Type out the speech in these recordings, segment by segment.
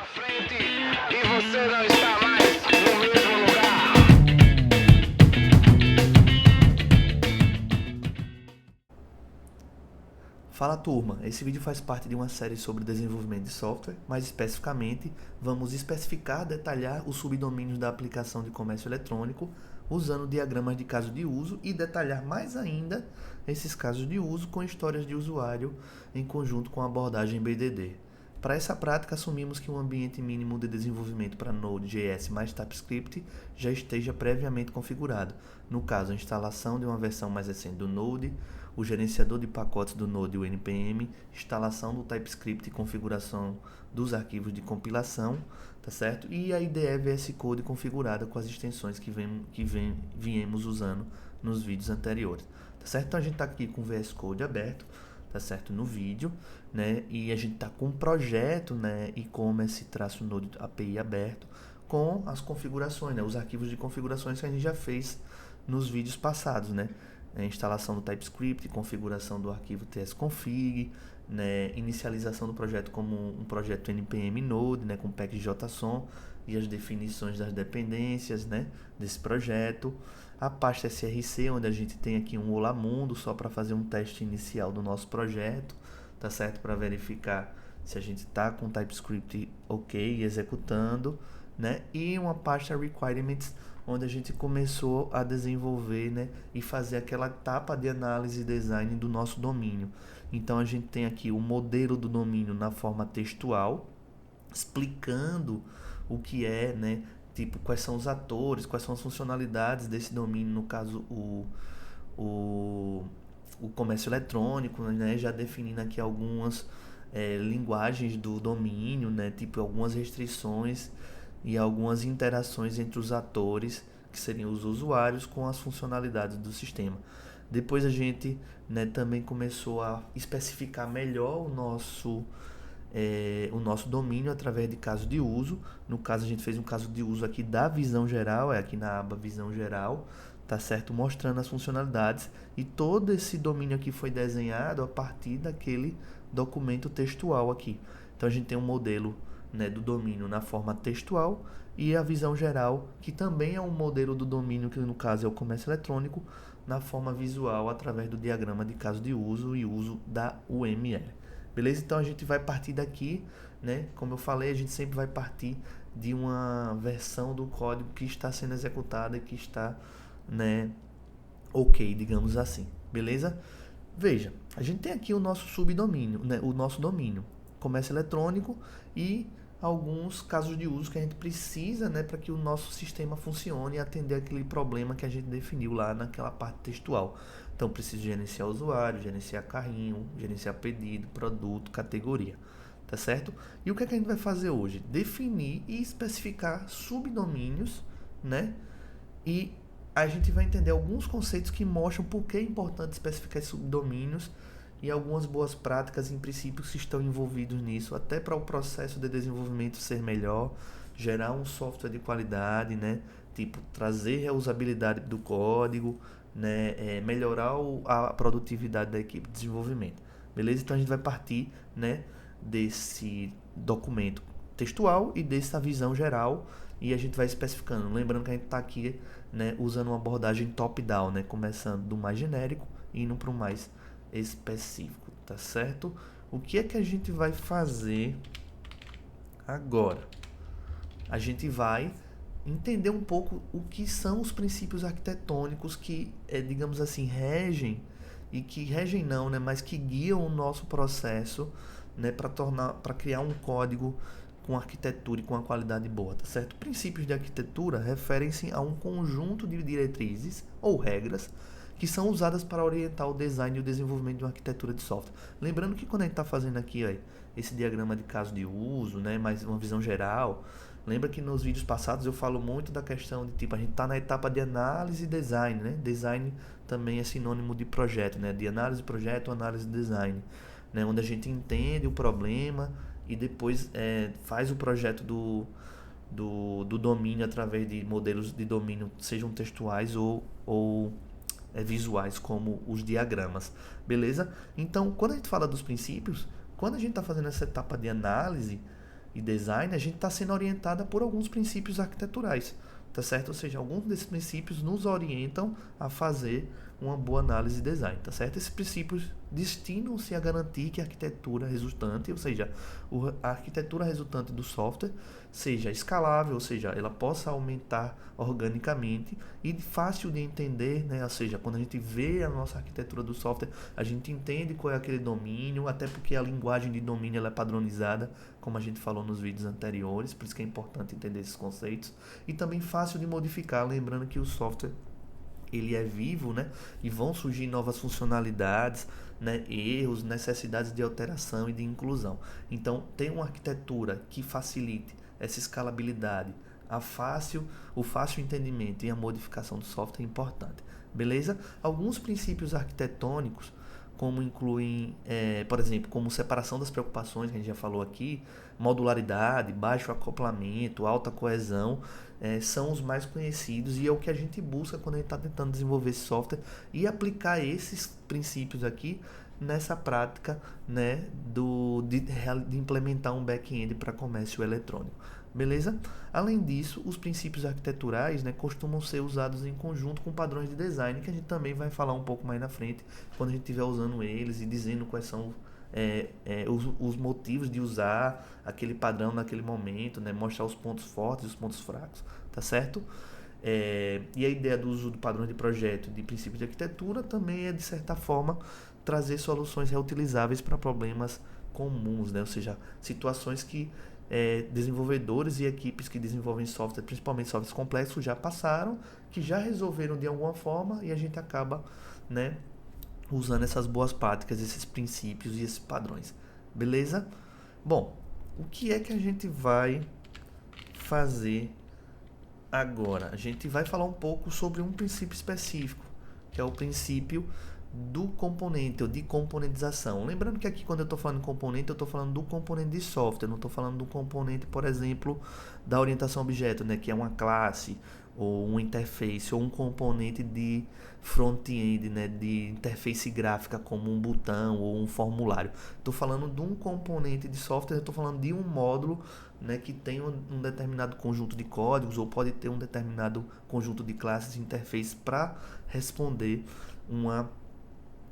frente e você não está mais no mesmo lugar. Fala turma, esse vídeo faz parte de uma série sobre desenvolvimento de software, mais especificamente vamos especificar, detalhar os subdomínios da aplicação de comércio eletrônico usando diagramas de caso de uso e detalhar mais ainda esses casos de uso com histórias de usuário em conjunto com a abordagem BDD. Para essa prática, assumimos que um ambiente mínimo de desenvolvimento para Node.js mais TypeScript já esteja previamente configurado. No caso, a instalação de uma versão mais recente do Node, o gerenciador de pacotes do Node, o NPM, instalação do TypeScript e configuração dos arquivos de compilação, tá certo? E a IDE VS Code configurada com as extensões que viemos usando nos vídeos anteriores, tá certo? Então a gente está aqui com o VS Code aberto, tá certo, no vídeo, né? E a gente tá com um projeto, né, e-commerce-node API aberto com as configurações, né, os arquivos de configurações que a gente já fez nos vídeos passados, né? Instalação do TypeScript, configuração do arquivo tsconfig, né, inicialização do projeto como um projeto npm node, né, com package.json e as definições das dependências, né, desse projeto. A pasta src, onde a gente tem aqui um Olá Mundo, só para fazer um teste inicial do nosso projeto, tá certo? Para verificar se a gente está com o TypeScript ok executando, né? E uma pasta requirements, onde a gente começou a desenvolver, né, e fazer aquela etapa de análise e design do nosso domínio. Então a gente tem aqui o modelo do domínio na forma textual, explicando o que é, né, tipo, quais são os atores, quais são as funcionalidades desse domínio, no caso o comércio eletrônico, né, já definindo aqui algumas linguagens do domínio, né, tipo algumas restrições e algumas interações entre os atores, que seriam os usuários, com as funcionalidades do sistema. Depois a gente, né, também começou a especificar melhor o nosso domínio através de caso de uso. No caso, a gente fez um caso de uso aqui da visão geral, aqui na aba visão geral, tá certo? Mostrando as funcionalidades, e todo esse domínio aqui foi desenhado a partir daquele documento textual aqui. Então a gente tem um modelo, né, do domínio na forma textual, e a visão geral, que também é um modelo do domínio, que no caso é o comércio eletrônico, na forma visual através do diagrama de caso de uso e uso da UML. Beleza? Então a gente vai partir daqui, né? Como eu falei, a gente sempre vai partir de uma versão do código que está sendo executada e que está, né, ok, digamos assim. Beleza? Veja, a gente tem aqui o nosso subdomínio, né, o nosso domínio, comércio eletrônico, e alguns casos de uso que a gente precisa, né, para que o nosso sistema funcione e atender aquele problema que a gente definiu lá naquela parte textual. Então, preciso gerenciar usuário, gerenciar carrinho, gerenciar pedido, produto, categoria, tá certo? E o que é que a gente vai fazer hoje? Definir e especificar subdomínios, né? E a gente vai entender alguns conceitos que mostram por que é importante especificar esses subdomínios e algumas boas práticas e princípios que estão envolvidos nisso, até para o processo de desenvolvimento ser melhor, gerar um software de qualidade, né? Tipo, trazer reusabilidade do código, né? Melhorar a produtividade da equipe de desenvolvimento. Beleza? Então a gente vai partir, né, desse documento textual e dessa visão geral, e a gente vai especificando. Lembrando que a gente está aqui, né, usando uma abordagem top-down, né, começando do mais genérico e indo para o mais específico, tá certo? O que é que a gente vai fazer agora? A gente vai entender um pouco o que são os princípios arquitetônicos que, digamos assim, regem, e que regem não, né, mas que guiam o nosso processo, né, para criar um código com arquitetura e com uma qualidade boa, tá certo? Princípios de arquitetura referem-se a um conjunto de diretrizes ou regras que são usadas para orientar o design e o desenvolvimento de uma arquitetura de software. Lembrando que quando a gente está fazendo aqui, ó, esse diagrama de caso de uso, né, mais uma visão geral, lembra que nos vídeos passados eu falo muito da questão de, tipo, a gente está na etapa de análise e design, né? Design também é sinônimo de projeto, né? De análise, projeto, análise e design, né? Onde a gente entende o problema e depois faz o projeto do domínio através de modelos de domínio, sejam textuais ou visuais, como os diagramas, beleza? Então, quando a gente fala dos princípios, quando a gente está fazendo essa etapa de análise, e design, a gente está sendo orientada por alguns princípios arquiteturais, tá certo? Ou seja, alguns desses princípios nos orientam a fazer uma boa análise de design, tá certo? Esses princípios destinam-se a garantir que a arquitetura resultante, ou seja, a arquitetura resultante do software seja escalável, ou seja, ela possa aumentar organicamente e fácil de entender, né? Ou seja, quando a gente vê a nossa arquitetura do software, a gente entende qual é aquele domínio, até porque a linguagem de domínio ela é padronizada, como a gente falou nos vídeos anteriores, por isso que é importante entender esses conceitos, e também fácil de modificar, lembrando que o software ele é vivo, né? E vão surgir novas funcionalidades, né? Erros, necessidades de alteração e de inclusão. Então, ter uma arquitetura que facilite essa escalabilidade, o fácil entendimento e a modificação do software é importante. Beleza? Alguns princípios arquitetônicos, como incluem, por exemplo, como separação das preocupações, que a gente já falou aqui, modularidade, baixo acoplamento, alta coesão, são os mais conhecidos e é o que a gente busca quando a gente está tentando desenvolver esse software e aplicar esses princípios aqui nessa prática, né, de implementar um back-end para comércio eletrônico. Beleza? Além disso, os princípios arquiteturais, né, costumam ser usados em conjunto com padrões de design, que a gente também vai falar um pouco mais na frente, quando a gente estiver usando eles e dizendo quais são os motivos de usar aquele padrão naquele momento, né, mostrar os pontos fortes e os pontos fracos, tá certo? E a ideia do uso do padrão de projeto de princípios de arquitetura também é, de certa forma, trazer soluções reutilizáveis para problemas comuns, né? Ou seja, situações que desenvolvedores e equipes que desenvolvem software, principalmente softwares complexos, já passaram, que já resolveram de alguma forma e a gente acaba, né, usando essas boas práticas, esses princípios e esses padrões. Beleza? Bom, o que é que a gente vai fazer agora? A gente vai falar um pouco sobre um princípio específico, que é o princípio do componente ou de componentização. Lembrando que aqui quando eu estou falando de componente, eu estou falando do componente de software, não estou falando do componente, por exemplo, da orientação a objeto, né, que é uma classe ou uma interface ou um componente de front-end, né, de interface gráfica como um botão ou um formulário. Estou falando de um componente de software, estou falando de um módulo, né, que tem um determinado conjunto de códigos ou pode ter um determinado conjunto de classes e interface para responder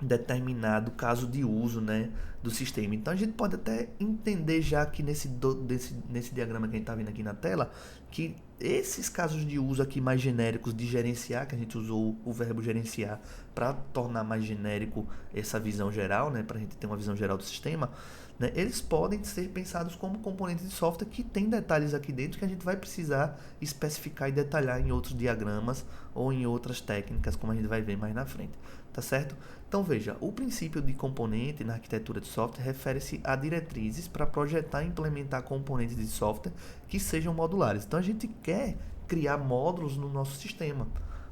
determinado caso de uso, né, do sistema. Então a gente pode até entender já aqui nesse diagrama que a gente está vendo aqui na tela, que esses casos de uso aqui mais genéricos de gerenciar, que a gente usou o verbo gerenciar para tornar mais genérico essa visão geral, né, para a gente ter uma visão geral do sistema, né, eles podem ser pensados como componentes de software que tem detalhes aqui dentro que a gente vai precisar especificar e detalhar em outros diagramas ou em outras técnicas, como a gente vai ver mais na frente. Tá certo? Então veja, o princípio de componente na arquitetura de software refere-se a diretrizes para projetar e implementar componentes de software que sejam modulares. Então a gente quer criar módulos no nosso sistema,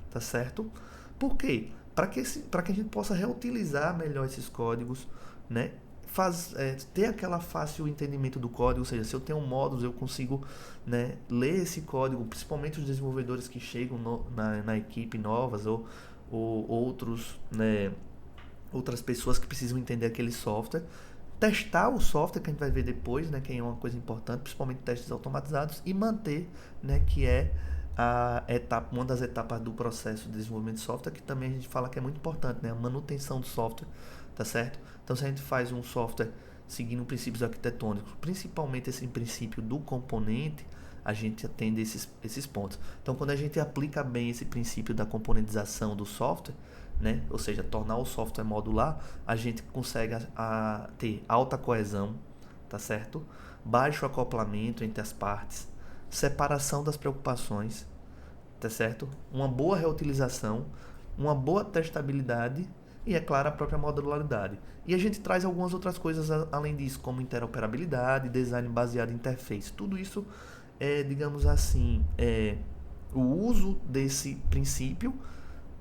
tá certo? Por quê? Para que a gente possa reutilizar melhor esses códigos, né? Ter aquela fácil entendimento do código, ou seja, se eu tenho módulos, eu consigo, né, ler esse código, principalmente os desenvolvedores que chegam na equipe novas ou outros, né, outras pessoas que precisam entender aquele software, testar o software, que a gente vai ver depois, né, que é uma coisa importante, principalmente testes automatizados, e manter, né, que é uma das etapas do processo de desenvolvimento de software, que também a gente fala que é muito importante, né, a manutenção do software, tá certo? Então, se a gente faz um software seguindo princípios arquitetônicos, principalmente esse princípio do componente, a gente atende esses pontos. Então, quando a gente aplica bem esse princípio da componentização do software, né, ou seja, tornar o software modular, a gente consegue ter alta coesão, tá certo? Baixo acoplamento entre as partes, separação das preocupações, tá certo? Uma boa reutilização, uma boa testabilidade e, é claro, a própria modularidade. E a gente traz algumas outras coisas além disso, como interoperabilidade, design baseado em interface. Tudo isso digamos assim, o uso desse princípio,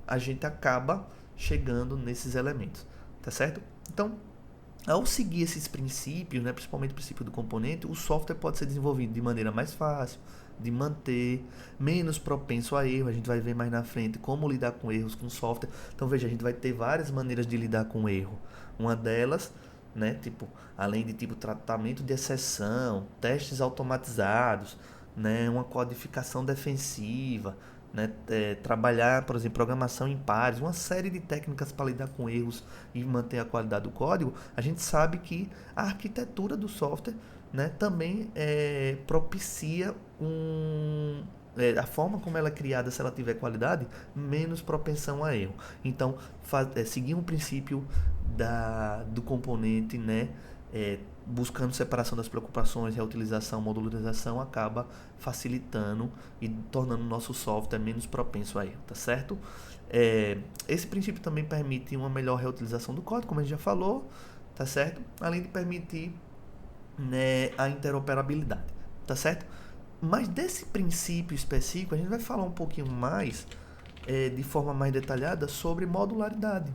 a gente acaba chegando nesses elementos, tá certo? Então, ao seguir esses princípios, né, principalmente o princípio do componente, o software pode ser desenvolvido de maneira mais fácil, de manter, menos propenso a erro. A gente vai ver mais na frente como lidar com erros com software. Então veja, a gente vai ter várias maneiras de lidar com erro. Uma delas, né? Tipo, além de tipo tratamento de exceção, testes automatizados, né? Uma codificação defensiva, né? Trabalhar, por exemplo, programação em pares, uma série de técnicas para lidar com erros e manter a qualidade do código. A gente sabe que a arquitetura do software, né, também propicia a forma como ela é criada, se ela tiver qualidade, menos propensão a erro. Então, seguir um princípio do componente, né, buscando separação das preocupações, reutilização, modularização, acaba facilitando e tornando o nosso software menos propenso a erro, tá certo? Esse princípio também permite uma melhor reutilização do código, como a gente já falou, tá certo? Além de permitir, né, a interoperabilidade, tá certo? Mas desse princípio específico, a gente vai falar um pouquinho mais, de forma mais detalhada, sobre modularidade,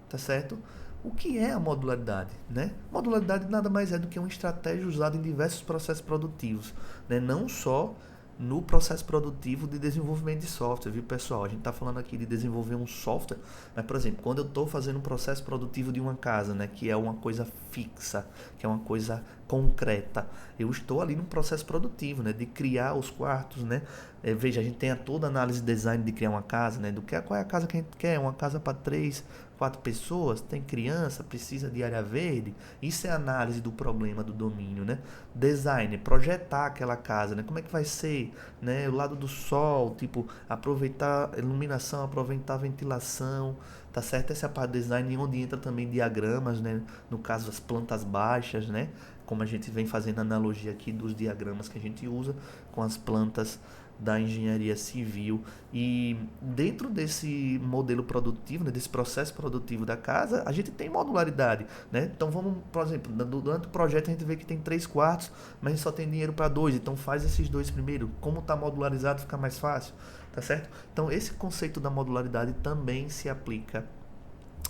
tá certo? O que é a modularidade, né? Modularidade nada mais é do que uma estratégia usada em diversos processos produtivos, né? Não só no processo produtivo de desenvolvimento de software, viu, pessoal? A gente está falando aqui de desenvolver um software, mas, por exemplo, quando eu estou fazendo um processo produtivo de uma casa, né, que é uma coisa fixa, que é uma coisa concreta, eu estou ali num processo produtivo, né, de criar os quartos, né? Veja, a gente tem toda a análise de design de criar uma casa, né, qual é a casa que a gente quer, uma casa para 3, 4 pessoas, tem criança, precisa de área verde. Isso é análise do problema do domínio, né? Design, projetar aquela casa, né? Como é que vai ser, né? O lado do sol, tipo, aproveitar a iluminação, aproveitar a ventilação, tá certo? Essa é a parte do design, onde entra também diagramas, né? No caso, as plantas baixas, né? Como a gente vem fazendo analogia aqui dos diagramas que a gente usa com as plantas da engenharia civil. E dentro desse modelo produtivo, né, desse processo produtivo da casa, a gente tem modularidade, né? Então vamos, por exemplo, durante o projeto a gente vê que tem 3 quartos, mas a gente só tem dinheiro para 2, então faz esses 2 primeiro. Como está modularizado, fica mais fácil, tá certo? Então esse conceito da modularidade também se aplica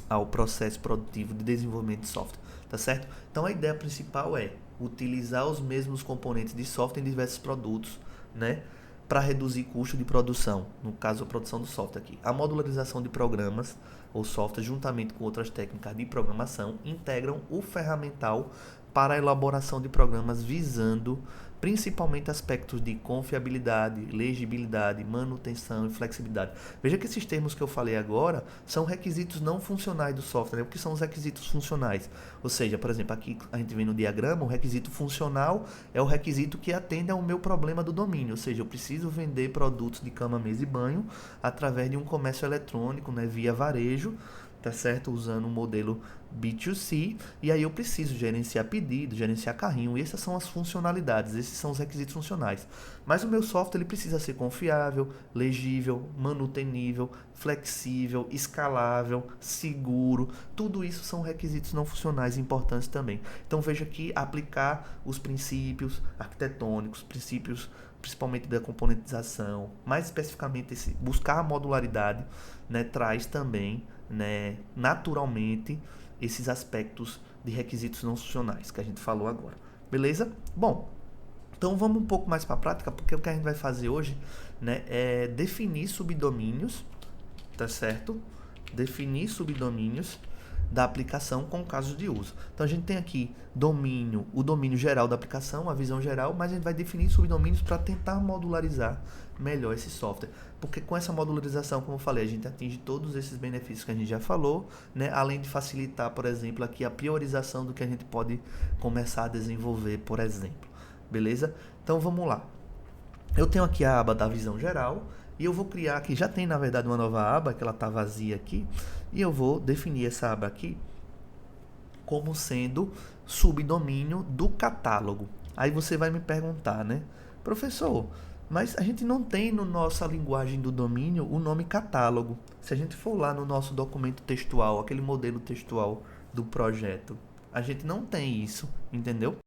ao processo produtivo de desenvolvimento de software, tá certo? Então a ideia principal é utilizar os mesmos componentes de software em diversos produtos, né, para reduzir custo de produção, no caso a produção do software aqui. A modularização de programas ou software, juntamente com outras técnicas de programação, integram o ferramental para a elaboração de programas visando principalmente aspectos de confiabilidade, legibilidade, manutenção e flexibilidade. Veja que esses termos que eu falei agora são requisitos não funcionais do software, né? O que são os requisitos funcionais? Ou seja, por exemplo, aqui a gente vê no diagrama, o requisito funcional é o requisito que atende ao meu problema do domínio, ou seja, eu preciso vender produtos de cama, mesa e banho através de um comércio eletrônico, né, via varejo, tá certo? Usando o modelo B2C, e aí eu preciso gerenciar pedido, gerenciar carrinho, e essas são as funcionalidades, esses são os requisitos funcionais. Mas o meu software ele precisa ser confiável, legível, manutenível, flexível, escalável, seguro, tudo isso são requisitos não funcionais importantes também. Então veja que aplicar os princípios arquitetônicos, princípios principalmente da componentização, mais especificamente buscar a modularidade, né, traz também, né, naturalmente esses aspectos de requisitos não funcionais que a gente falou agora. Beleza? Bom, então vamos um pouco mais para a prática, porque o que a gente vai fazer hoje, né, é definir subdomínios, tá certo? Definir subdomínios da aplicação com casos de uso. Então a gente tem aqui domínio, o domínio geral da aplicação, a visão geral, mas a gente vai definir subdomínios para tentar modularizar melhor esse software. Porque com essa modularização, como eu falei, a gente atinge todos esses benefícios que a gente já falou, né? Além de facilitar, por exemplo, aqui a priorização do que a gente pode começar a desenvolver, por exemplo. Beleza? Então vamos lá. Eu tenho aqui a aba da visão geral e eu vou criar aqui, já tem na verdade uma nova aba, que ela está vazia aqui, e eu vou definir essa aba aqui como sendo subdomínio do catálogo. Aí você vai me perguntar, né? Professor, mas a gente não tem no nossa linguagem do domínio o nome catálogo. Se a gente for lá no nosso documento textual, aquele modelo textual do projeto, a gente não tem isso, entendeu?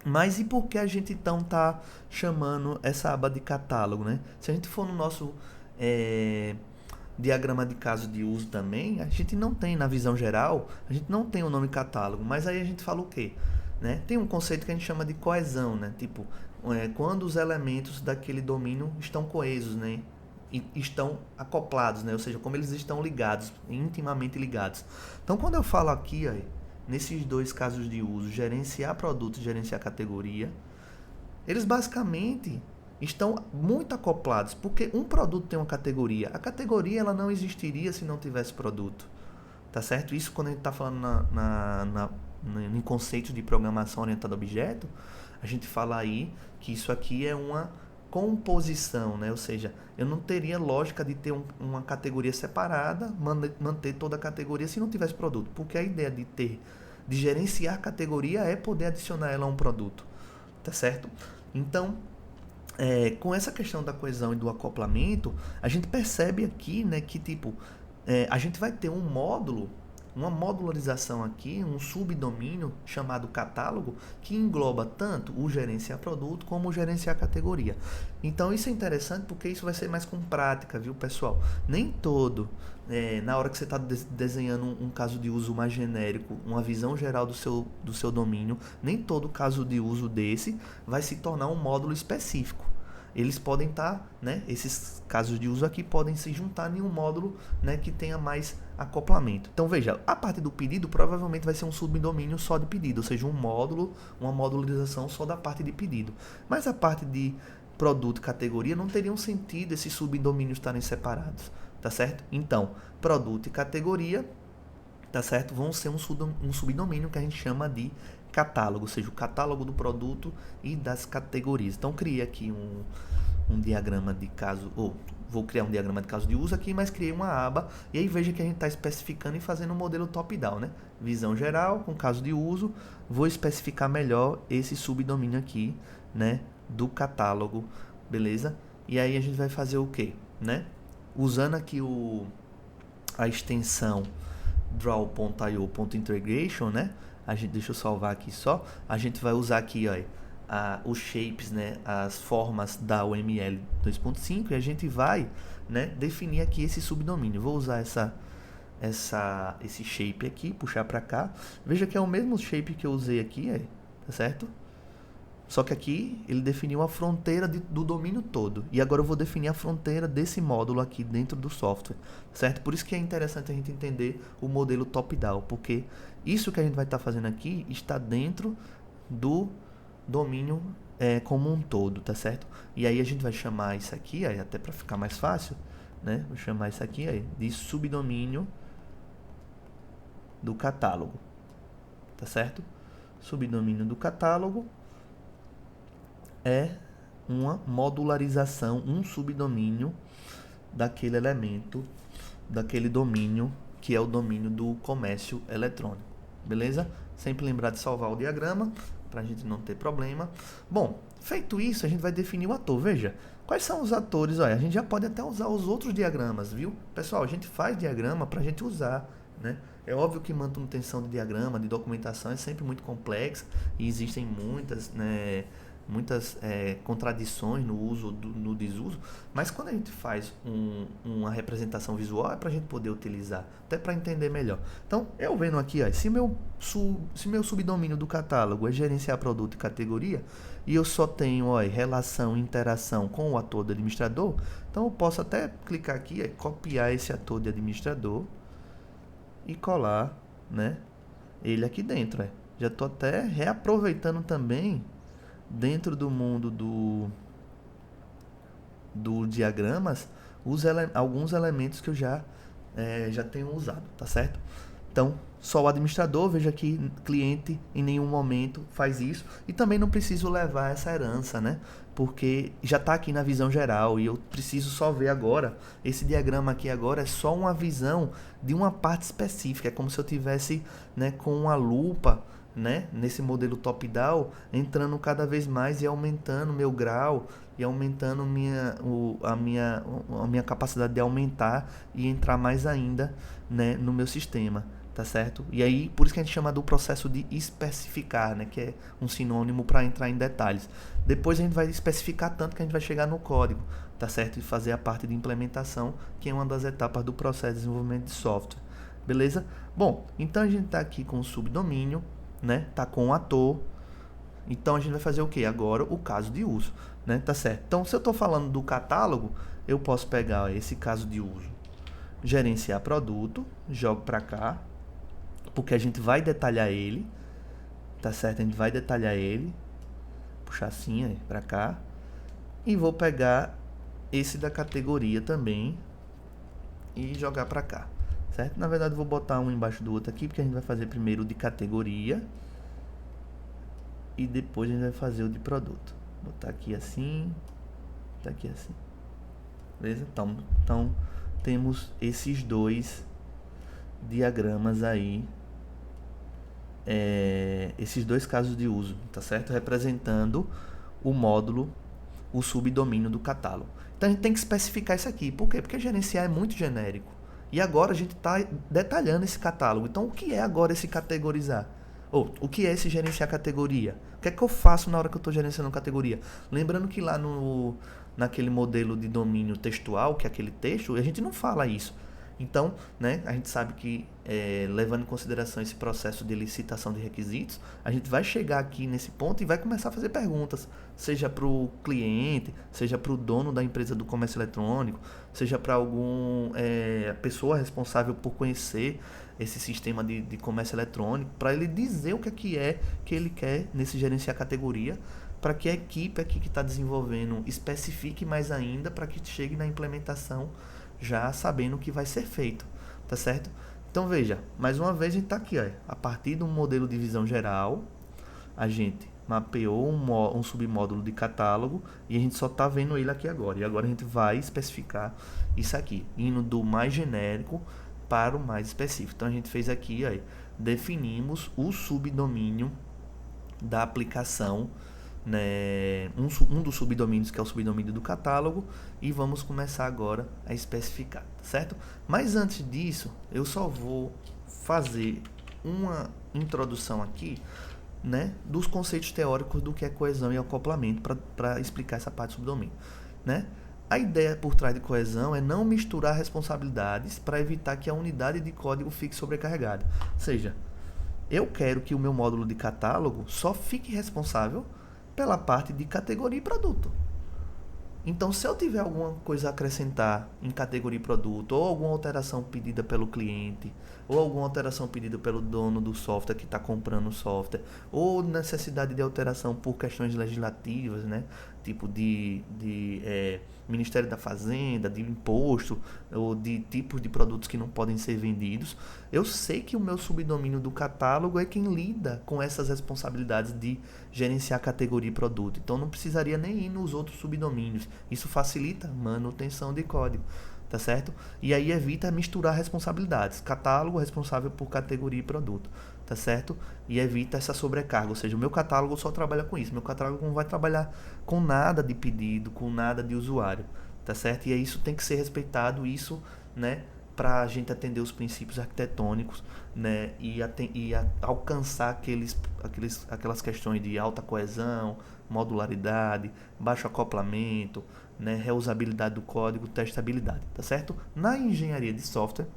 Mas e por que a gente então tá chamando essa aba de catálogo, né? Se a gente for no nosso diagrama de caso de uso também, a gente não tem na visão geral, a gente não tem o nome catálogo, mas aí a gente fala o quê? Né? Tem um conceito que a gente chama de coesão, né? Tipo, quando os elementos daquele domínio estão coesos, né? E estão acoplados, né? Ou seja, como eles estão ligados, intimamente ligados. Então, quando eu falo aqui, ó, nesses dois casos de uso, gerenciar produto e gerenciar categoria, eles basicamente estão muito acoplados, porque um produto tem uma categoria. A categoria ela não existiria se não tivesse produto, tá certo? Isso quando a gente está falando em conceitos de programação orientada a objeto, a gente fala aí que isso aqui é uma composição, né? Ou seja, eu não teria lógica de ter uma categoria separada, manter toda a categoria se não tivesse produto, porque a ideia de gerenciar categoria é poder adicionar ela a um produto, tá certo? Então, com essa questão da coesão e do acoplamento, a gente percebe aqui, né, que tipo, a gente vai ter um módulo, uma modularização aqui, um subdomínio chamado catálogo, que engloba tanto o gerenciar produto como o gerenciar categoria. Então isso é interessante porque isso vai ser mais com prática, viu, pessoal? Nem todo, na hora que você está desenhando um caso de uso mais genérico, uma visão geral do seu domínio, nem todo caso de uso desse vai se tornar um módulo específico. Eles podem estar, né, esses casos de uso aqui podem se juntar em um módulo, né, que tenha mais acoplamento. Então veja, a parte do pedido provavelmente vai ser um subdomínio só de pedido, ou seja, um módulo, uma modularização só da parte de pedido. Mas a parte de produto e categoria não teriam sentido esses subdomínios estarem separados, tá certo? Então, produto e categoria, tá certo? Vão ser um subdomínio que a gente chama de catálogo, ou seja, o catálogo do produto e das categorias. Então, criei aqui um diagrama de caso, ou vou criar um diagrama de caso de uso aqui, mas criei uma aba, e aí veja que a gente está especificando e fazendo um modelo top-down, né? Visão geral, com caso de uso, vou especificar melhor esse subdomínio aqui, né? Do catálogo, beleza? E aí a gente vai fazer o quê, né? Usando aqui a extensão draw.io.integration, né? Deixa eu salvar aqui só. A gente vai usar aqui, ó, os shapes, né? As formas da UML 2.5 e a gente vai, né, definir aqui esse subdomínio. Vou usar esse shape aqui, puxar para cá. Veja que é o mesmo shape que eu usei aqui, tá certo? Só que aqui ele definiu a fronteira do domínio todo. E agora eu vou definir a fronteira desse módulo aqui dentro do software, certo? Por isso que é interessante a gente entender o modelo top-down, porque isso que a gente vai estar fazendo aqui está dentro do domínio como um todo, tá certo? E aí a gente vai chamar isso aqui, até para ficar mais fácil, né? Vou chamar isso aqui de subdomínio do catálogo, tá certo? Subdomínio do catálogo é uma modularização, um subdomínio daquele elemento, daquele domínio que é o domínio do comércio eletrônico, beleza? Sempre lembrar de salvar o diagrama para a gente não ter problema. Bom, feito isso, a gente vai definir o ator. Veja, quais são os atores? Olha, a gente já pode até usar os outros diagramas, viu? Pessoal, a gente faz diagrama para a gente usar, né? É óbvio que manutenção de diagrama, de documentação é sempre muito complexa e existem muitas, né, contradições no uso, no desuso, mas quando a gente faz uma representação visual é para a gente poder utilizar, até para entender melhor. Então, eu vendo aqui, se meu subdomínio do catálogo é gerenciar produto e categoria, e eu só tenho relação, interação com o ator do administrador, então eu posso até clicar aqui, copiar esse ator de administrador e colar, né, ele aqui dentro. Já estou até reaproveitando também dentro do mundo do diagramas alguns elementos que eu já tenho usado, tá certo? Então, só o administrador, veja que cliente em nenhum momento faz isso, e também não preciso levar essa herança, né? Porque já está aqui na visão geral e eu preciso só ver agora, esse diagrama aqui agora é só uma visão de uma parte específica, é como se eu tivesse, né, com uma lupa, né, nesse modelo top-down, entrando cada vez mais e aumentando meu grau e aumentando a minha capacidade de aumentar e entrar mais ainda, né, no meu sistema, tá certo? E aí, por isso que a gente chama do processo de especificar, né, que é um sinônimo para entrar em detalhes. Depois a gente vai especificar tanto que a gente vai chegar no código, tá certo? E fazer a parte de implementação, que é uma das etapas do processo de desenvolvimento de software, beleza? Bom, então a gente está aqui com o subdomínio, né? Tá com o ator. Então a gente vai fazer o que? Agora o caso de uso, né? Tá certo. Então, se eu estou falando do catálogo, eu posso pegar esse caso de uso, gerenciar produto, jogo para cá, porque a gente vai detalhar ele, tá certo? A gente vai detalhar ele, puxar assim aí pra cá, e vou pegar esse da categoria também e jogar pra cá, certo? Na verdade, vou botar um embaixo do outro aqui, porque a gente vai fazer primeiro o de categoria e depois a gente vai fazer o de produto. Vou botar aqui assim, botar aqui assim, beleza? Então temos esses dois diagramas aí, esses dois casos de uso, tá certo? Representando o módulo, o subdomínio do catálogo. Então a gente tem que especificar isso aqui. Por quê? Porque gerenciar é muito genérico. E agora a gente está detalhando esse catálogo. Então o que é agora esse categorizar? Ou o que é esse gerenciar categoria? O que é que eu faço na hora que eu estou gerenciando categoria? Lembrando que lá naquele modelo de domínio textual, que é aquele texto, a gente não fala isso. Então, né, a gente sabe que, levando em consideração esse processo de licitação de requisitos, a gente vai chegar aqui nesse ponto e vai começar a fazer perguntas, seja para o cliente, seja para o dono da empresa do comércio eletrônico, seja para alguma pessoa responsável por conhecer esse sistema de comércio eletrônico, para ele dizer o que é que ele quer nesse gerenciar categoria, para que a equipe aqui que está desenvolvendo especifique mais ainda, para que chegue na implementação já sabendo o que vai ser feito, tá certo? Então veja, mais uma vez a gente está aqui, ó, a partir de um modelo de visão geral, a gente mapeou um submódulo de catálogo e a gente só está vendo ele aqui agora. E agora a gente vai especificar isso aqui, indo do mais genérico para o mais específico. Então a gente fez aqui, ó, definimos o subdomínio da aplicação, né, um dos subdomínios, que é o subdomínio do catálogo, e vamos começar agora a especificar, certo? Mas antes disso, eu só vou fazer uma introdução aqui, né, dos conceitos teóricos do que é coesão e acoplamento, para explicar essa parte do subdomínio, né? A ideia por trás de coesão é não misturar responsabilidades para evitar que a unidade de código fique sobrecarregada. Ou seja, eu quero que o meu módulo de catálogo só fique responsável pela parte de categoria e produto. Então, se eu tiver alguma coisa a acrescentar em categoria e produto, ou alguma alteração pedida pelo cliente, ou alguma alteração pedida pelo dono do software que está comprando o software, ou necessidade de alteração por questões legislativas, né? Tipo de Ministério da Fazenda, de imposto, ou de tipos de produtos que não podem ser vendidos, eu sei que o meu subdomínio do catálogo é quem lida com essas responsabilidades de gerenciar categoria e produto. Então não precisaria nem ir nos outros subdomínios. Isso facilita a manutenção de código, tá certo? E aí evita misturar responsabilidades. Catálogo responsável por categoria e produto, tá certo? E evita essa sobrecarga, ou seja, o meu catálogo só trabalha com isso. Meu catálogo não vai trabalhar com nada de pedido, com nada de usuário, tá certo? E isso tem que ser respeitado, isso, né, para a gente atender os princípios arquitetônicos, né, e alcançar aquelas questões de alta coesão, modularidade, baixo acoplamento, né, reusabilidade do código, testabilidade, tá certo? Na engenharia de software,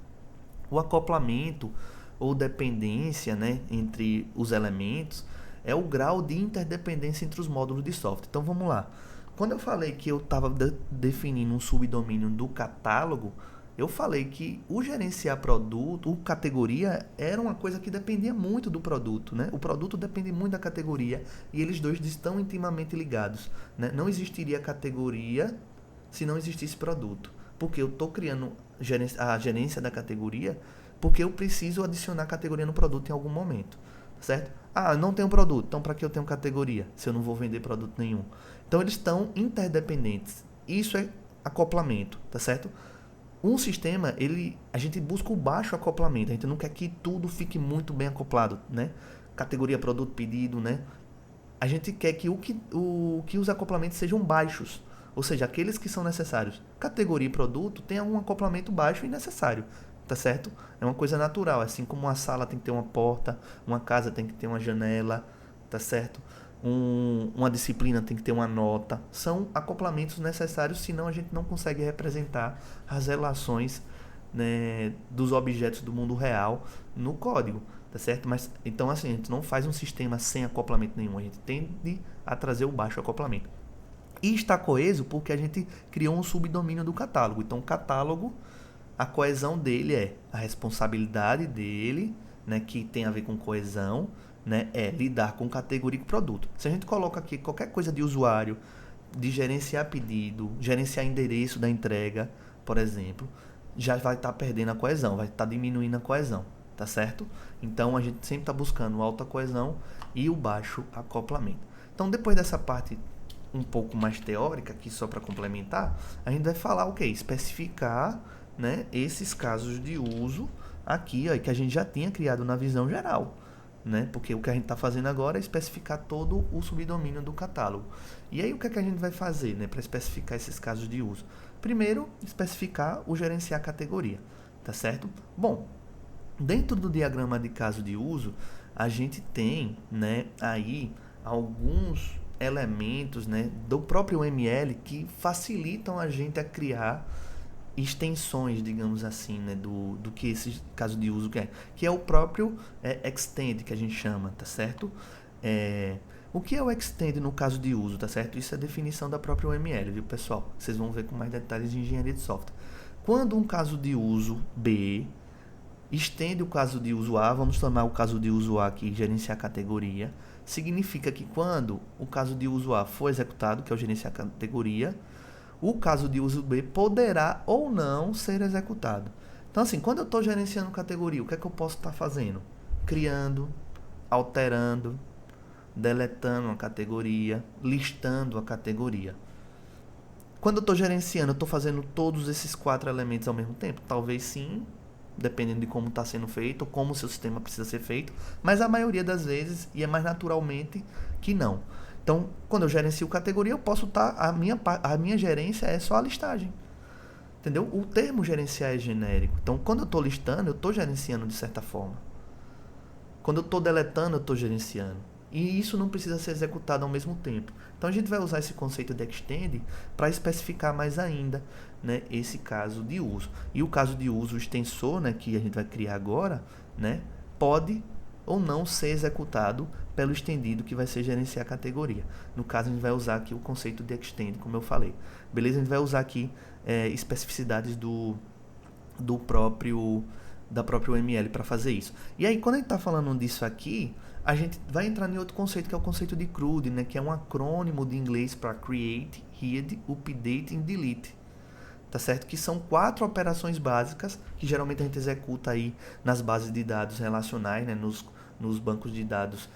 o acoplamento ou dependência, né, entre os elementos é o grau de interdependência entre os módulos de software. Então vamos lá. Quando eu falei que eu estava definindo um subdomínio do catálogo, eu falei que o gerenciar produto, o categoria, era uma coisa que dependia muito do produto, né? O produto depende muito da categoria e eles dois estão intimamente ligados, né? Não existiria categoria se não existisse produto, porque eu estou criando a gerência da categoria porque eu preciso adicionar categoria no produto em algum momento, certo? Ah, não tenho produto, então para que eu tenho categoria se eu não vou vender produto nenhum? Então eles estão interdependentes. Isso é acoplamento, tá certo? Um sistema, a gente busca o baixo acoplamento, a gente não quer que tudo fique muito bem acoplado, né? Categoria, produto, pedido, né? A gente quer que os acoplamentos sejam baixos, ou seja, aqueles que são necessários. Categoria e produto tem um acoplamento baixo e necessário, tá certo? É uma coisa natural, assim como uma sala tem que ter uma porta, uma casa tem que ter uma janela, tá certo? Uma disciplina tem que ter uma nota. São acoplamentos necessários, senão a gente não consegue representar as relações, né, dos objetos do mundo real no código, tá certo? Mas então assim, a gente não faz um sistema sem acoplamento nenhum, a gente tende a trazer o baixo acoplamento. E está coeso porque a gente criou um subdomínio do catálogo. Então o catálogo, a coesão dele é a responsabilidade dele, né, que tem a ver com coesão, né, é lidar com categoria e produto. Se a gente coloca aqui qualquer coisa de usuário, de gerenciar pedido, gerenciar endereço da entrega, por exemplo, já vai estar perdendo a coesão, vai estar diminuindo a coesão, tá certo? Então a gente sempre está buscando alta coesão e o baixo acoplamento. Então depois dessa parte um pouco mais teórica, aqui só para complementar, a gente vai falar o que? Especificar, né, esses casos de uso aqui, ó, que a gente já tinha criado na visão geral, né? Porque o que a gente está fazendo agora é especificar todo o subdomínio do catálogo. E aí o que é que a gente vai fazer, né, para especificar esses casos de uso? Primeiro, especificar o gerenciar categoria, tá certo? Bom, dentro do diagrama de caso de uso, a gente tem, né, aí alguns elementos, né, do próprio ML que facilitam a gente a criar extensões, digamos assim, né, do que esse caso de uso quer, que é o próprio extend, que a gente chama, tá certo? O que é o extend no caso de uso, tá certo? Isso é a definição da própria UML, viu, pessoal? Vocês vão ver com mais detalhes de engenharia de software. Quando um caso de uso B estende o caso de uso A, vamos tomar o caso de uso A aqui, gerenciar categoria, significa que quando o caso de uso A for executado, que é o gerenciar categoria, o caso de uso B poderá ou não ser executado. Então, assim, quando eu estou gerenciando categoria, o que é que eu posso estar fazendo? Criando, alterando, deletando uma categoria, listando a categoria. Quando eu estou gerenciando, eu estou fazendo todos esses 4 elementos ao mesmo tempo? Talvez sim, dependendo de como está sendo feito, ou como o seu sistema precisa ser feito, mas a maioria das vezes, e é mais naturalmente, que não. Então, quando eu gerencio categoria, eu posso estar... A minha gerência é só a listagem. Entendeu? O termo gerenciar é genérico. Então, quando eu estou listando, eu estou gerenciando de certa forma. Quando eu estou deletando, eu estou gerenciando. E isso não precisa ser executado ao mesmo tempo. Então, a gente vai usar esse conceito de extend para especificar mais ainda, né, esse caso de uso. E o caso de uso, o extensor, né, que a gente vai criar agora, né, pode ou não ser executado pelo estendido que vai ser gerenciar a categoria. No caso, a gente vai usar aqui o conceito de extend, como eu falei. Beleza? A gente vai usar aqui especificidades da própria UML para fazer isso. E aí, quando a gente está falando disso aqui, a gente vai entrar em outro conceito, que é o conceito de CRUD, né, que é um acrônimo de inglês para Create, Hide, Update e Delete. Tá certo? Que são 4 operações básicas que geralmente a gente executa aí nas bases de dados relacionais, né, nos bancos de dados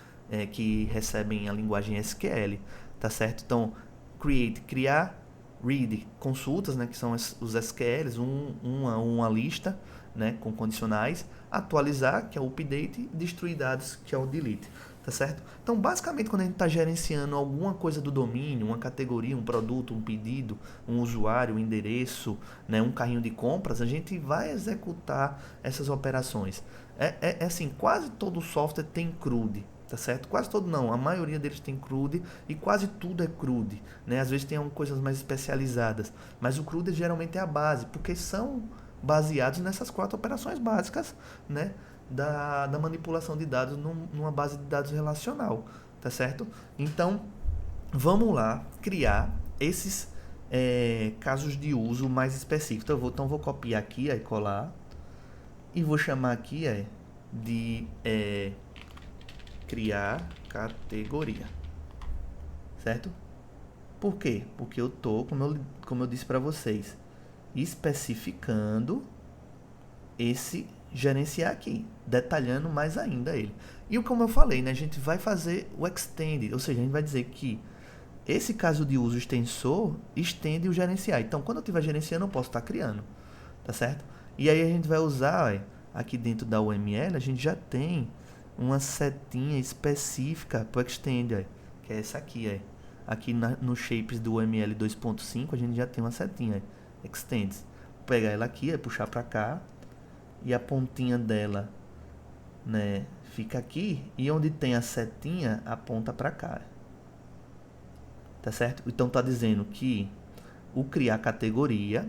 que recebem a linguagem SQL, tá certo? Então, create, criar, read, consultas, né, que são os SQLs, uma lista, né, com condicionais, atualizar, que é o update, e destruir dados, que é o delete. Tá certo? Então, basicamente, quando a gente está gerenciando alguma coisa do domínio, uma categoria, um produto, um pedido, um usuário, um endereço, né, um carrinho de compras, a gente vai executar essas operações. É assim, quase todo software tem CRUD, tá certo? Quase todo não, a maioria deles tem CRUD e quase tudo é CRUD, né? Às vezes tem coisas mais especializadas, mas o CRUD geralmente é a base, porque são baseados nessas 4 operações básicas, né, da manipulação de dados numa base de dados relacional, tá certo? Então, vamos lá criar esses casos de uso mais específicos. Então, vou copiar aqui e colar e vou chamar aqui de criar categoria, certo? Por quê? Porque eu tô, como eu disse para vocês, especificando esse gerenciar aqui, detalhando mais ainda ele. E como eu falei, né, a gente vai fazer o extend, ou seja, a gente vai dizer que esse caso de uso extensor estende o gerenciar. Então, quando eu estiver gerenciando, eu posso estar criando, tá certo? E aí a gente vai usar, aqui dentro da UML, a gente já tem uma setinha específica para o extend, que é essa aqui, Aqui no shapes do UML 2.5, a gente já tem uma setinha, extends. Vou pegar ela aqui, puxar para cá, e a pontinha dela, né, fica aqui, e onde tem a setinha aponta para cá, tá certo? Então tá dizendo que o criar categoria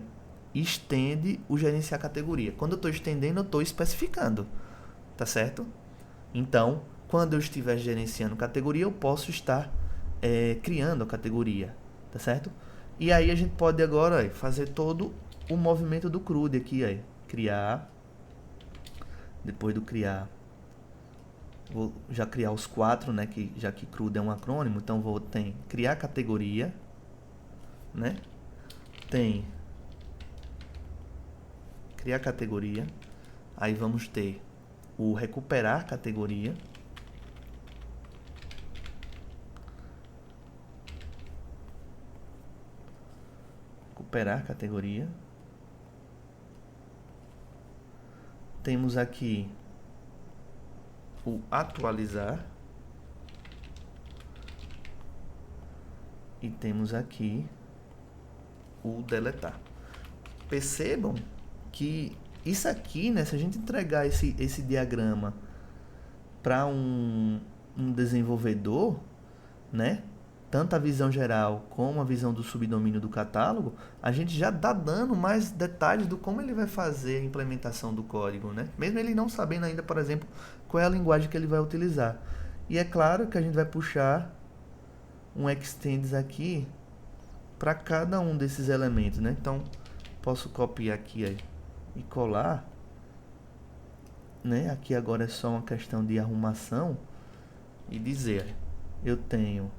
estende o gerenciar categoria. Quando eu estou estendendo, eu estou especificando, tá certo? Então, quando eu estiver gerenciando categoria, eu posso estar criando a categoria, tá certo? E aí a gente pode agora fazer todo o movimento do CRUD aqui, criar. Depois do criar, vou já criar os 4, né, que já que CRUD é um acrônimo, então tem criar categoria, né? Tem criar categoria, aí vamos ter o recuperar categoria, temos aqui o atualizar e temos aqui o deletar. Percebam que isso aqui, né, se a gente entregar esse diagrama para um desenvolvedor, né, tanto a visão geral como a visão do subdomínio do catálogo, a gente já dá dando mais detalhes do como ele vai fazer a implementação do código, né? Mesmo ele não sabendo ainda, por exemplo, qual é a linguagem que ele vai utilizar. E é claro que a gente vai puxar um extends aqui para cada um desses elementos, né? Então, posso copiar aqui aí, e colar, né? Aqui agora é só uma questão de arrumação e dizer, eu tenho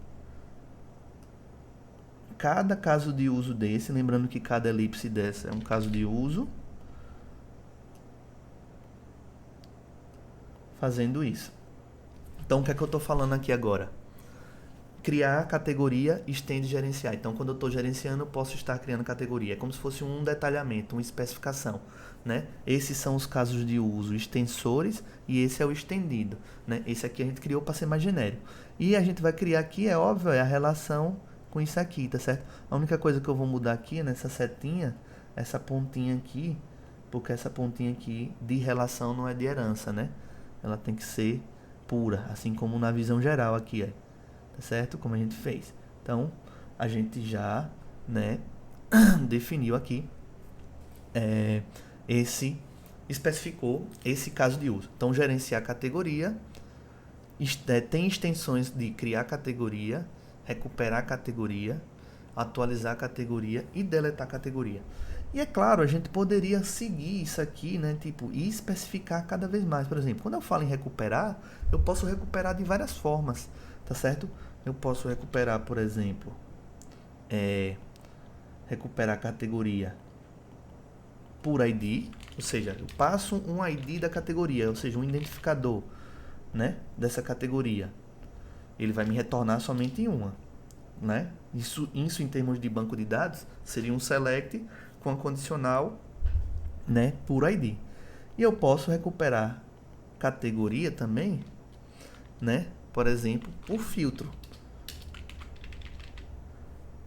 cada caso de uso desse, lembrando que cada elipse dessa é um caso de uso, fazendo isso. Então, o que é que eu estou falando aqui agora? Criar categoria, extende, gerenciar. Então, quando eu estou gerenciando, eu posso estar criando categoria. É como se fosse um detalhamento, uma especificação, né? Esses são os casos de uso extensores e esse é o estendido, né? Esse aqui a gente criou para ser mais genérico. E a gente vai criar aqui, é óbvio, é a relação com isso aqui, tá certo? A única coisa que eu vou mudar aqui nessa setinha, essa pontinha aqui, porque essa pontinha aqui de relação não é de herança, né? Ela tem que ser pura, assim como na visão geral aqui, tá certo? Como a gente fez. Então, a gente já, né, definiu aqui, especificou esse caso de uso. Então, gerenciar categoria, tem extensões de criar categoria, recuperar categoria, atualizar categoria e deletar categoria. E é claro, a gente poderia seguir isso aqui, né, tipo, e especificar cada vez mais. Por exemplo, quando eu falo em recuperar, eu posso recuperar de várias formas, tá certo? Eu posso recuperar, por exemplo, recuperar categoria por ID, ou seja, eu passo um ID da categoria, ou seja, um identificador, né, dessa categoria. Ele vai me retornar somente uma, né? Isso em termos de banco de dados seria um select com a condicional, né, por ID. E eu posso recuperar categoria também, né? Por exemplo, o filtro,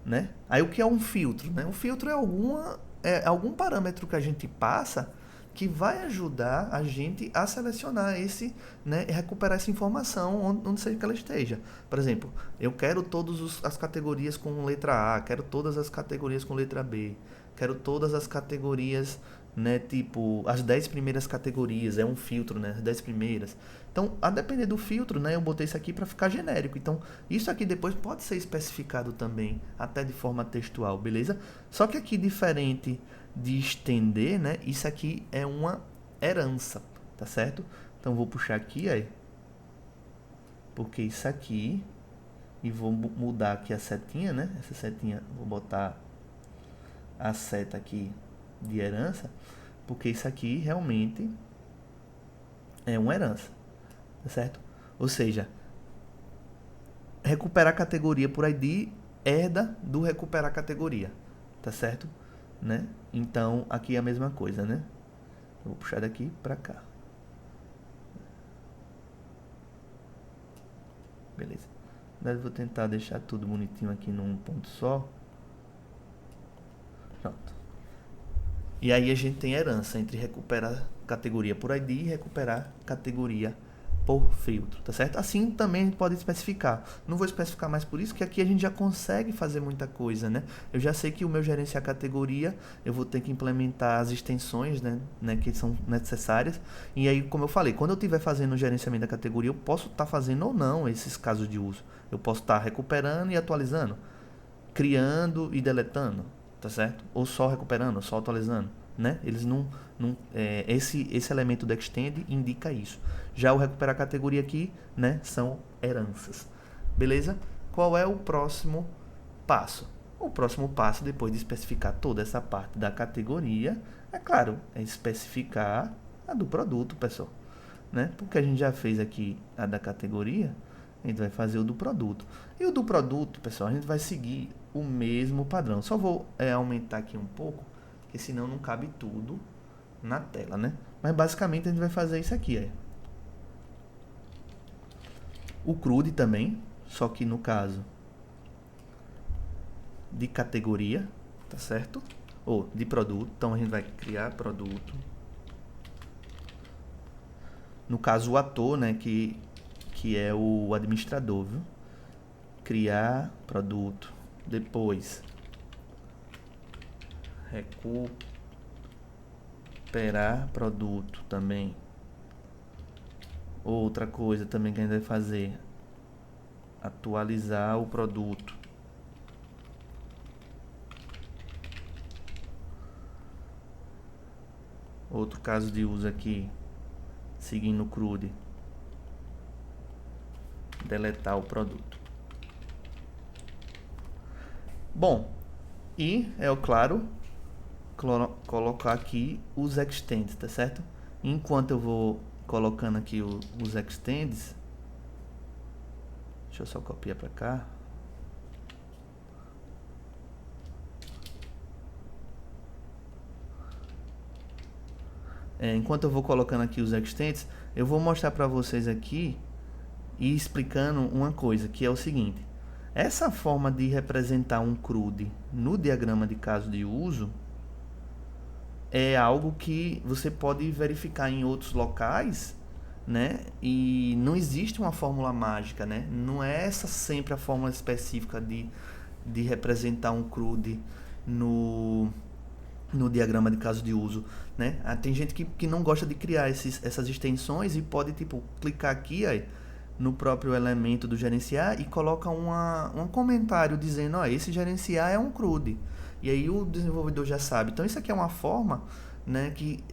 né? Aí o que é um filtro, né? Um filtro é algum parâmetro que a gente passa que vai ajudar a gente a selecionar né, e recuperar essa informação onde seja que ela esteja. Por exemplo, eu quero todas as categorias com letra A, quero todas as categorias com letra B, quero todas as categorias, né, tipo, as 10 primeiras categorias, é um filtro, né, as 10 primeiras. Então, a depender do filtro, né, eu botei isso aqui para ficar genérico. Então, isso aqui depois pode ser especificado também, até de forma textual, beleza? Só que aqui, diferente de estender, né, isso aqui é uma herança, tá certo? Então, vou puxar aqui, aí, porque isso aqui, e vou mudar aqui a setinha, né, essa setinha, vou botar a seta aqui de herança, porque isso aqui realmente é uma herança, tá certo? Ou seja, recuperar categoria por ID herda do recuperar categoria, tá certo? Né? Então, aqui é a mesma coisa, né? Eu vou puxar daqui para cá. Beleza. Eu vou tentar deixar tudo bonitinho aqui num ponto só. Pronto. E aí a gente tem herança entre recuperar categoria por ID e recuperar categoria por filtro, tá certo? Assim também a gente pode especificar. Não vou especificar mais por isso, que aqui a gente já consegue fazer muita coisa, né? Eu já sei que o meu gerenciar categoria, eu vou ter que implementar as extensões, né, que são necessárias. E aí, como eu falei, quando eu estiver fazendo o gerenciamento da categoria, eu posso estar fazendo ou não esses casos de uso. Eu posso estar recuperando e atualizando, criando e deletando, tá certo? Ou só recuperando, ou só atualizando. né? Eles esse elemento do extend indica isso. Já o recuperar categoria aqui, né, são heranças. Beleza? Qual é o próximo passo? O próximo passo, depois de especificar toda essa parte da categoria, é claro, é especificar a do produto, pessoal, né? Porque a gente já fez aqui a da categoria, a gente vai fazer o do produto. E o do produto, pessoal, a gente vai seguir o mesmo padrão. Só vou aumentar aqui um pouco, porque senão não cabe tudo na tela, né? Mas basicamente a gente vai fazer isso aqui, ó. O CRUD também, só que no caso de categoria, tá certo? Ou de produto, então a gente vai criar produto. No caso o ator, né, que é o administrador, viu? Criar produto. Depois recuperar produto também. Outra coisa também que a gente vai fazer, atualizar o produto. Outro caso de uso aqui, seguindo o CRUD, deletar o produto. Bom, e claro, colocar aqui os extends, tá certo? Enquanto eu vou colocando aqui os extends, deixa eu só copiar para cá. Enquanto eu vou colocando aqui os extends, eu vou mostrar para vocês aqui e explicando uma coisa, que é o seguinte. Essa forma de representar um CRUD no diagrama de caso de uso é algo que você pode verificar em outros locais, né? E não existe uma fórmula mágica, né? Não é essa sempre a fórmula específica de representar um CRUD no diagrama de caso de uso, né? Tem gente que não gosta de criar essas extensões e pode, tipo, clicar aqui aí, no próprio elemento do gerenciar e coloca um comentário dizendo, ó, esse gerenciar é um CRUD. E aí o desenvolvedor já sabe. Então isso aqui é uma forma, né, que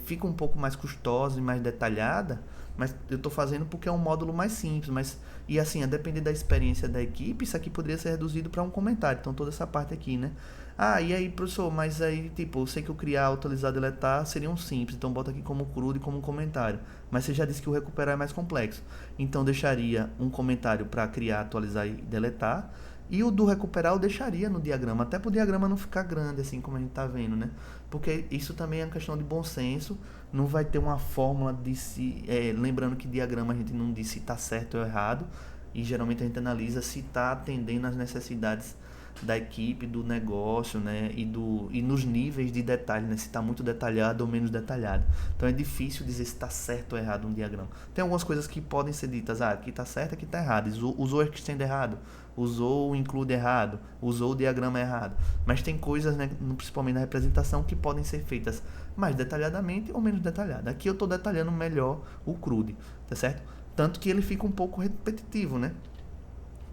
fica um pouco mais custosa e mais detalhada, mas eu estou fazendo porque é um módulo mais simples. E assim, a depender da experiência da equipe, isso aqui poderia ser reduzido para um comentário. Então toda essa parte aqui, né? Ah, e aí, professor, mas aí, tipo, eu sei que eu criar, atualizar, deletar seria um simples, então bota aqui como CRUD e como comentário. Mas você já disse que o recuperar é mais complexo. Então deixaria um comentário para criar, atualizar e deletar. E o do recuperar eu deixaria no diagrama, até para o diagrama não ficar grande, assim como a gente está vendo, né? Porque isso também é uma questão de bom senso, não vai ter uma fórmula de se... lembrando que diagrama a gente não diz se está certo ou errado, e geralmente a gente analisa se está atendendo às necessidades da equipe, do negócio, né? E nos níveis de detalhe, né? Se está muito detalhado ou menos detalhado. Então é difícil dizer se está certo ou errado um diagrama. Tem algumas coisas que podem ser ditas, aqui está certo, aqui está errado. Usou o extend errado, usou o include errado, usou o diagrama errado. Mas tem coisas, né, principalmente na representação, que podem ser feitas mais detalhadamente ou menos detalhada. Aqui eu estou detalhando melhor o CRUD, tá certo? Tanto que ele fica um pouco repetitivo, né?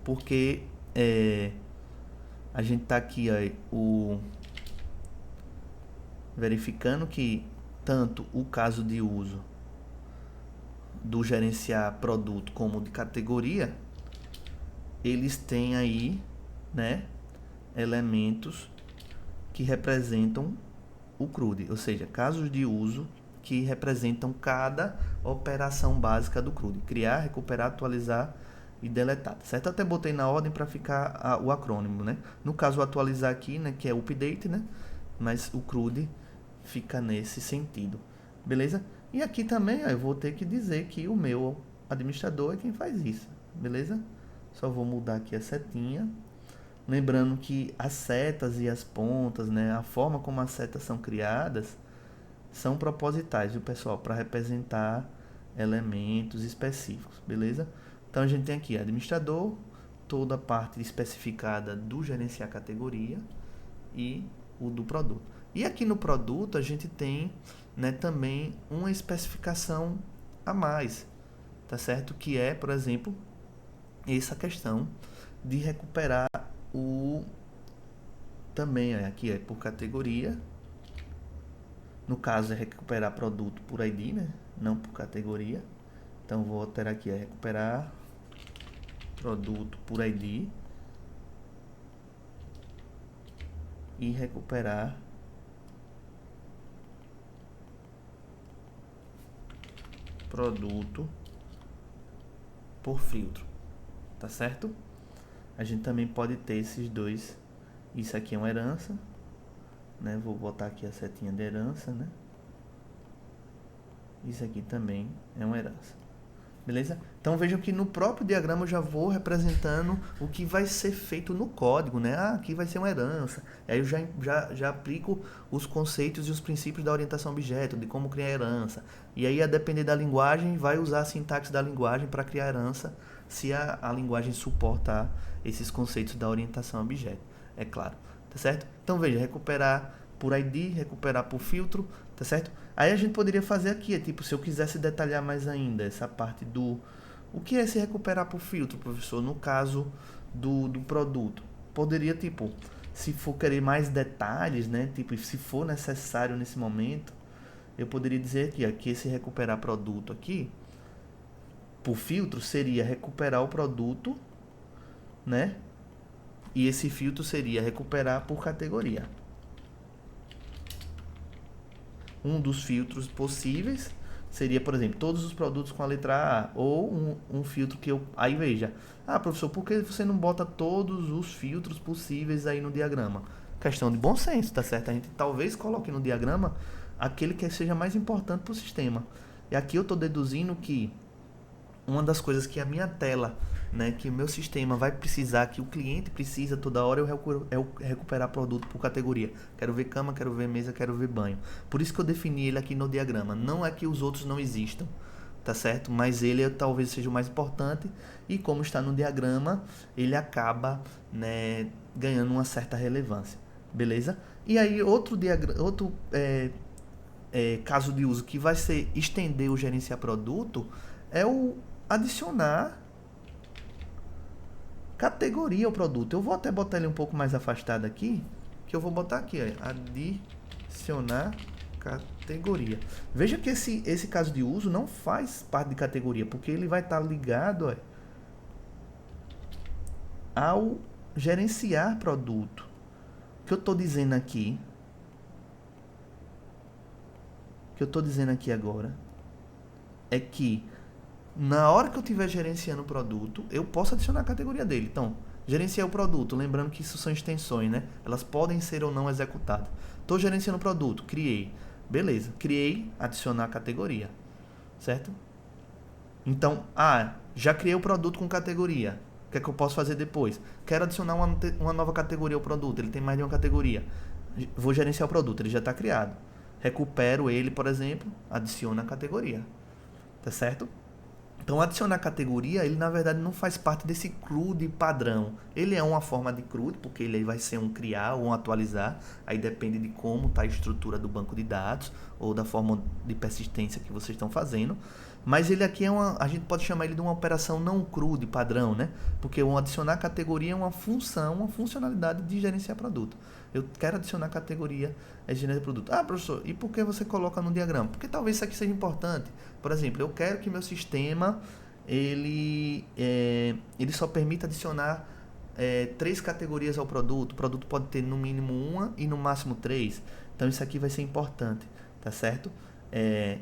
Porque a gente está aqui verificando que tanto o caso de uso do gerenciar produto como de categoria, eles têm aí, né, elementos que representam o CRUD, ou seja, casos de uso que representam cada operação básica do CRUD: criar, recuperar, atualizar e deletar, certo? Eu até botei na ordem para ficar o acrônimo, né? No caso, atualizar aqui, né, que é update, né? Mas o CRUD fica nesse sentido, beleza? E aqui também, eu vou ter que dizer que o meu administrador é quem faz isso, beleza? Só vou mudar aqui a setinha. Lembrando que as setas e as pontas, né, a forma como as setas são criadas, são propositais, viu, pessoal? Para representar elementos específicos, beleza? Então a gente tem aqui administrador, toda a parte especificada do gerenciar categoria e o do produto. E aqui no produto a gente tem, né, também uma especificação a mais, tá certo? Que é, por exemplo, essa questão de recuperar também aqui por categoria No caso é recuperar produto por ID, né? Não por categoria. Então vou alterar aqui, é recuperar produto por ID e recuperar produto por filtro, tá certo? A gente também pode ter esses dois. Isso aqui é uma herança, né? Vou botar aqui a setinha de herança, né? Isso aqui também é uma herança. Beleza? Então vejam que no próprio diagrama eu já vou representando o que vai ser feito no código, né? Ah, aqui vai ser uma herança. E aí eu já aplico os conceitos e os princípios da orientação a objeto, de como criar herança. E aí, a depender da linguagem, vai usar a sintaxe da linguagem para criar herança, se a linguagem suportar esses conceitos da orientação a objeto, é claro. Tá certo? Então veja, recuperar por ID, recuperar por filtro, tá certo? Aí a gente poderia fazer aqui, tipo, se eu quisesse detalhar mais ainda essa parte do... O que é se recuperar por filtro, professor? No caso do produto. Poderia, tipo, se for querer mais detalhes, né? Tipo, se for necessário nesse momento, eu poderia dizer aqui, ó, que esse recuperar produto aqui, por filtro, seria recuperar o produto, né? E esse filtro seria recuperar por categoria. Um dos filtros possíveis seria, por exemplo, todos os produtos com a letra A. Ou um filtro que eu... Aí veja, professor, por que você não bota todos os filtros possíveis aí no diagrama? Questão de bom senso, tá certo? A gente talvez coloque no diagrama aquele que seja mais importante para o sistema. E aqui eu estou deduzindo que uma das coisas que a minha tela, né, que o meu sistema vai precisar, que o cliente precisa toda hora, é recuperar produto por categoria. Quero ver cama, quero ver mesa, quero ver banho. Por isso que eu defini ele aqui no diagrama. Não é que os outros não existam, tá certo? Mas ele talvez seja o mais importante e como está no diagrama, ele acaba, né, ganhando uma certa relevância. Beleza? E aí outro caso de uso que vai ser estender o gerenciar produto é o adicionar categoria ao produto. Eu vou até botar ele um pouco mais afastado aqui, que eu vou botar aqui, ó, adicionar categoria. Veja que esse caso de uso não faz parte de categoria, porque ele vai estar ligado, ó, ao gerenciar produto. O que eu estou dizendo aqui, agora, é que na hora que eu estiver gerenciando o produto, eu posso adicionar a categoria dele. Então, gerenciar o produto, lembrando que isso são extensões, né? Elas podem ser ou não executadas. Estou gerenciando o produto, criei. Beleza, criei, adicionar a categoria. Certo? Então, já criei o produto com categoria. O que é que eu posso fazer depois? Quero adicionar uma nova categoria ao produto. Ele tem mais de uma categoria. Vou gerenciar o produto, ele já está criado. Recupero ele, por exemplo, adiciono a categoria. Tá certo? Então, adicionar categoria, ele na verdade não faz parte desse CRUD padrão. Ele é uma forma de CRUD, porque ele vai ser um criar ou um atualizar. Aí depende de como está a estrutura do banco de dados ou da forma de persistência que vocês estão fazendo. Mas ele aqui a gente pode chamar ele de uma operação não CRUD padrão, né? Porque o adicionar categoria é uma funcionalidade de gerenciar produto. Eu quero adicionar categoria de gerenciar produto. Professor, e por que você coloca no diagrama? Porque talvez isso aqui seja importante. Por exemplo, eu quero que meu sistema ele só permita adicionar 3 categorias ao produto. O produto pode ter no mínimo uma e no máximo 3. Então isso aqui vai ser importante, tá certo?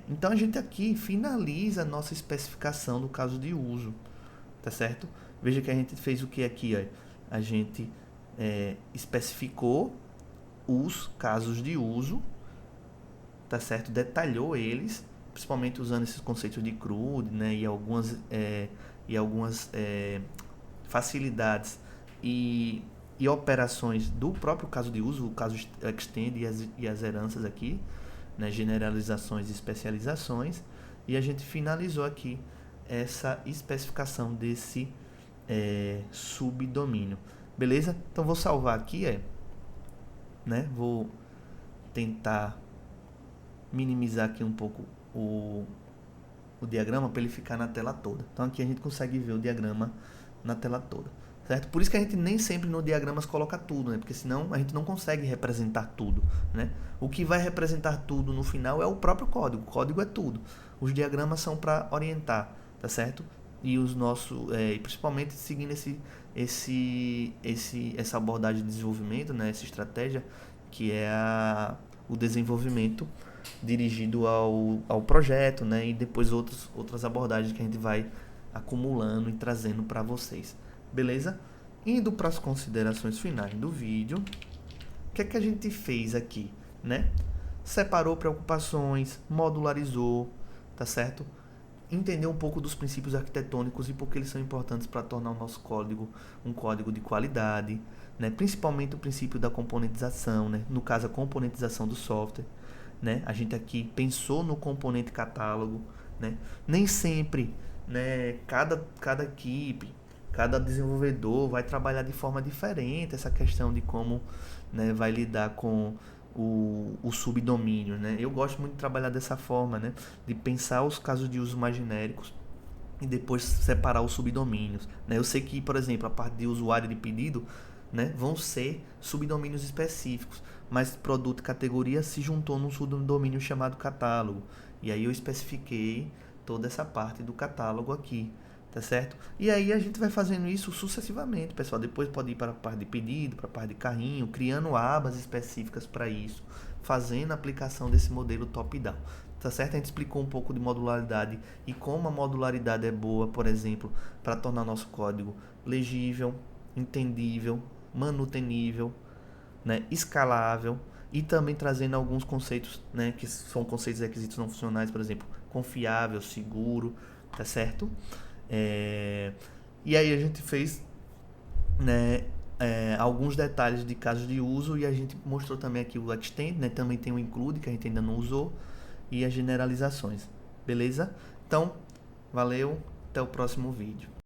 Então a gente aqui finaliza a nossa especificação do caso de uso, tá certo? Veja que a gente fez o que aqui, ó. A gente especificou os casos de uso, tá certo? Detalhou eles, principalmente usando esses conceitos de CRUD, né? E algumas facilidades e operações do próprio caso de uso, o caso extend e as heranças aqui, né, generalizações e especializações, e a gente finalizou aqui essa especificação desse subdomínio. Beleza? Então vou salvar aqui, né? Vou tentar minimizar aqui um pouco o diagrama para ele ficar na tela toda. Então aqui a gente consegue ver o diagrama na tela toda, certo? Por isso que a gente nem sempre no diagramas coloca tudo, né? Porque senão a gente não consegue representar tudo, né? O que vai representar tudo no final é o próprio código. O código é tudo. Os diagramas são para orientar, tá certo? E os nossos, principalmente seguindo essa abordagem de desenvolvimento, né? Essa estratégia que é o desenvolvimento dirigido ao projeto, né? E depois outras abordagens que a gente vai acumulando e trazendo para vocês. Beleza? Indo para as considerações finais do vídeo, o que é que a gente fez aqui, né? Separou preocupações, modularizou, tá certo? Entender um pouco dos princípios arquitetônicos e por que eles são importantes para tornar o nosso código um código de qualidade, né? Principalmente o princípio da componentização, né? No caso, a componentização do software, né? A gente aqui pensou no componente catálogo, né? Nem sempre, né, cada equipe, cada desenvolvedor vai trabalhar de forma diferente essa questão de como, né, vai lidar com o subdomínio, né? Eu gosto muito de trabalhar dessa forma, né? De pensar os casos de uso mais genéricos e depois separar os subdomínios, né? Eu sei que, por exemplo, a parte de usuário de pedido, né, vão ser subdomínios específicos, mas produto e categoria se juntou num subdomínio chamado catálogo. E aí eu especifiquei toda essa parte do catálogo aqui, tá certo? E aí a gente vai fazendo isso sucessivamente, pessoal. Depois pode ir para a parte de pedido, para a parte de carrinho, criando abas específicas para isso, fazendo a aplicação desse modelo top-down. Tá certo? A gente explicou um pouco de modularidade e como a modularidade é boa, por exemplo, para tornar nosso código legível, entendível, manutenível, né, escalável, e também trazendo alguns conceitos, né, que são conceitos de requisitos não funcionais, por exemplo, confiável, seguro, tá certo? E aí a gente fez, né, alguns detalhes de casos de uso, e a gente mostrou também aqui o extend, né, também tem o include, que a gente ainda não usou, e as generalizações, beleza? Então, valeu, até o próximo vídeo.